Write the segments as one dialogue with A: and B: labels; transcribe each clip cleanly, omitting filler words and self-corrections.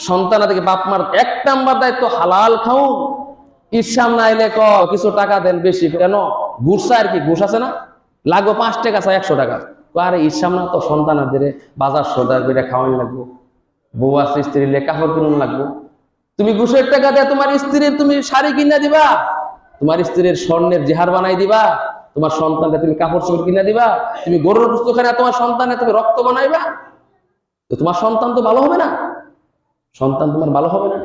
A: সন্তান থেকে বাপ মার ১ নাম্বার দায়িত্ব হালাল খাও। ইসলাম না এলে কিছু টাকা দেন বেশি, কেন ঘুষ আর কি, ঘুষ আছে না, লাগবে ৫ টাকা চাই ১০০ টাকা। আরে ইসলাম না তো সন্তানাদের বাজার সদার করে খাওয়ানি লাগবো, বউ আছে স্ত্রীর কাপড় কিনুন লাগবো। তুমি ঘুষের টাকা দিয়ে তোমার স্ত্রীর তুমি শাড়ি কিনা দিবা, তোমার স্ত্রীর স্বর্ণের জেহার বানাই দিবা, তোমার সন্তানকে তুমি কাপড় চোপড় কিনা দিবা, তুমি গরুর গোশত খানা তোমার সন্তানে তুমি রক্ত বানাইবা, তো তোমার সন্তান তো ভালো হবে না, সন্তান তোমার ভালো হবে না।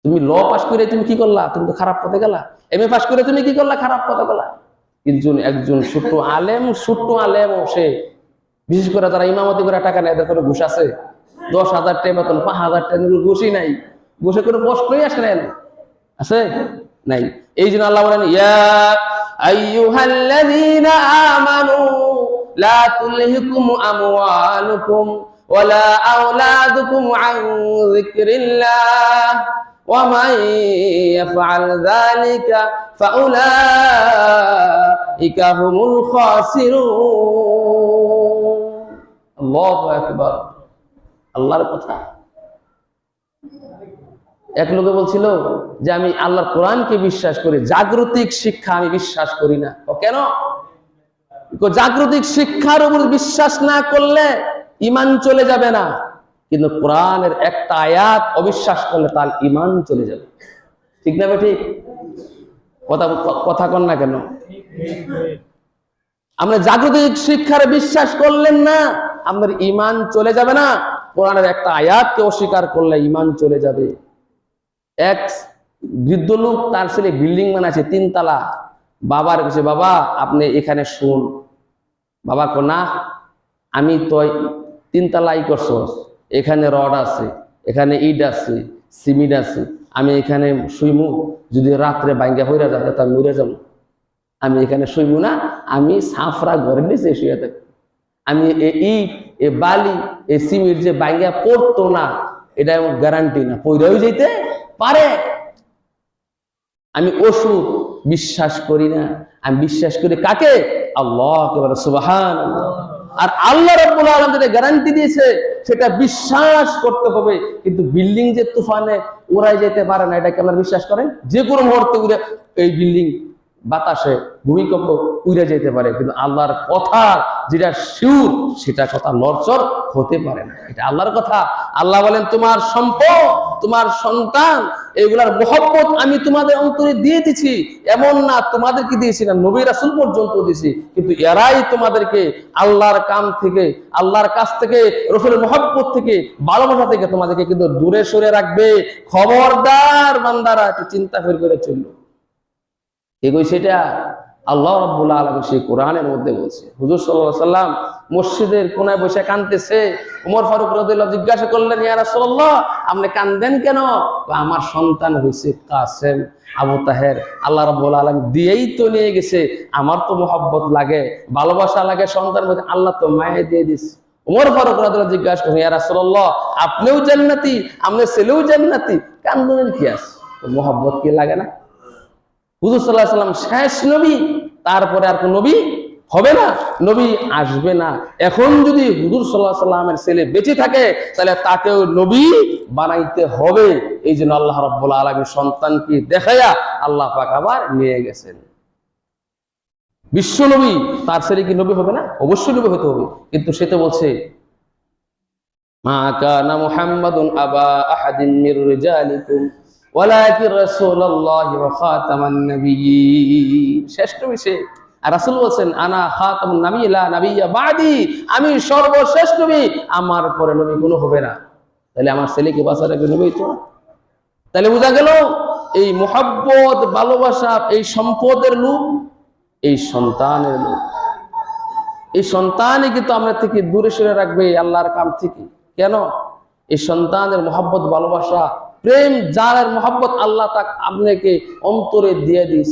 A: তুমি ল পাস করে তুমি কি করলা, তুমি তো খারাপ পথে গেলা। এমএ পাস করে তুমি কি করলা, খারাপ পথে গেলা। কিন্তু একজন ছোট্ট আলেম সে বিশেষ করে যারা ইমামতি করে টাকা নেয়, এদের কোনো ঘুষ আছে? ১০,০০০ টাকা বেতন, ৫,০০০ টাকা ঘুষই নাই, ঘুষে কোনো প্রশ্নই আসে না, আছে নাই। এই জন্য আল্লাহ বলেন, ইয়া আইয়ুহাল্লাযীনা আমানু লা তুলহিকুম আমওয়ালুকুম ওয়ালা আওলাদুকুম আন যিকরিল্লাহ ওয়া মান ইয়াফআল যালিকা ফাউলাইকা হুমুল খাসিরুন। আল্লাহু আকবার, আল্লাহর কথা। এক লোকে বলছিল যে আমি আল্লাহর কোরআনকে বিশ্বাস করি, জাগতিক শিক্ষা আমি বিশ্বাস করি না। কেন? জাগতিক শিক্ষার উপর বিশ্বাস না করলে ঈমান চলে যাবে না, কিন্তু কোরআনের একটা আয়াত অবিশ্বাস করলে তার ঈমান চলে যাবে। ঠিক না ঠিক? কথা কন না কেন? আমরা জাগতিক শিক্ষার বিশ্বাস করলেন না, আমাদের ঈমান চলে যাবে না। কোরআনের একটা আয়াতকে অস্বীকার করলে ঈমান চলে যাবে। এক বৃদ্ধ লোক তার ছেলে বিল্ডিং বানাচ্ছে ৩ তলা, বাবার কাছে, বাবা আপনি এখানে শুন। বাবা কো না, আমি তো ৩ তলাই করছো, এখানে রড আছে, এখানে ইট আছে, সিমেন্ট আছে, আমি এখানে শুইমু, যদি রাত্রে বাইঙ্গা হইরা যায় তা মরে যাবো। আমি এখানে শুইমু না, আমি সাফরা ঘরের নিচে শুয়ে থাকি। আমি ইট, এ বালি, এ সিমেন্ট যে বাইঙ্গা পড়তো না, এটা গ্যারান্টি না, পইরাও যেতে পারে। আমি ওষুধ বিশ্বাস করি না, আমি বিশ্বাস করি কাকে? আল্লাহকে। বলে সুবহানাল্লাহ। আর আল্লাহ রাব্বুল আলামিন যেটা গ্যারান্টি দিয়েছে সেটা বিশ্বাস করতে হবে। কিন্তু বিল্ডিং যে তুফানে উড়াই যেতে পারে না, এটা কি আপনারা বিশ্বাস করেন? যে কোনো মুহূর্তে উড়ে এই বিল্ডিং বাতাসে ভূমিকম্প উড়ে যেতে পারে, কিন্তু আল্লাহর কথা যেটা শিউর সেটা কথা লড়চড় হতে পারে না, এটা আল্লাহর কথা। আল্লাহ বলেন তোমার সম্পদ, তোমার সন্তান, এগুলার মহব্বত আমি তোমাদের অন্তরে দিয়ে দিছি। এমন না তোমাদেরকে দিয়েছি না, নবী রাসূল পর্যন্ত দিয়েছি, কিন্তু এরাই তোমাদেরকে আল্লাহর কাম থেকে, আল্লাহর কাছ থেকে, রাসূলের মহব্বত থেকে, ভালোবাসা থেকে তোমাদেরকে কিন্তু দূরে সরে রাখবে। খবরদার বান্দারা, একটু চিন্তা করে চললো। এগোই সেটা আল্লাহ রাব্বুল আলামিন সেই কোরআনের মধ্যে বলছে। হুজুর সাল্লাল্লাহু আলাইহি ওয়াসাল্লাম মসজিদের কোনায় বসে কাঁদতেছে। ওমর ফারুক রাদিয়াল্লাহু জিজ্ঞাসা করলেন, ইয়া রাসূলুল্লাহ আপনি কাঁদেন কেন? আমার সন্তান হইছে কাসেম, আবু তাহের, আল্লাহ রাব্বুল আলামিন দিয়েই তো নিয়ে গেছে, আমার তো মোহাব্বত লাগে, ভালোবাসা লাগে সন্তান মধ্যে, আল্লাহ তো মায়া দিয়ে দিয়েছে। ওমর ফারুক রাদিয়াল্লাহু জিজ্ঞাসা করলেন, ইয়া রাসূলুল্লাহ আপনিও জান্নাতি, আপনার ছেলেও জান্নাতি, কাঁদলেন কি আছে? মোহাব্বত কি লাগে না? হুজুর সাল্লাল্লাহু আলাইহি ওয়াসাল্লাম শেষ নবী, তারপরে আর কোন নবী হবে না, নবী আসবে না। এখন যদি হুজুর সাল্লাল্লাহু আলাইহি ওয়াসাল্লামের ছেলে বেঁচে থাকে তাহলে তাকেও নবী বানাইতে হবে। এই জন্য আল্লাহ রাব্বুল আলামিন সন্তানকে দেখাইয়া আল্লাহ পাক আবার নিয়ে গেছেন। বিশ্ব নবী, তার ছেলে কি নবী হবে না? অবশ্যই নবী হতে হবে। কিন্তু সে তো বলছে মা কানা মুহাম্মাদুন আবা আহাদিন মির রিজালিকুম ওয়ালাকিন রাসূলুল্লাহি ওয়া খাতামান নাবিয়্যিন। শেষ নবী সে। আর রাসূল বলেন আনা খাতামুন নাবিয়্যিন লা নাবিয়্যা বাদি, আমি সর্বশেষ নবী, আমার পরে নবী কোনো হবে না। তাহলে আমার ছেলেকে বাঁচার আগে নবী তো। তাহলে বোঝা গেল এই মুহাব্বত, ভালোবাসা, এই সম্পদের লোভ, এই সন্তানের লোভ, এই সন্তানই কিন্তু আমরা থেকে দূরে সরে রাখবে আল্লাহর কাম থেকে। কেন? এই সন্তানের মুহাব্বত, ভালোবাসা, প্রেম, যার মুহাব্বত আল্লাহ তাক আপনাকে অন্তরে দিয়ে দিস।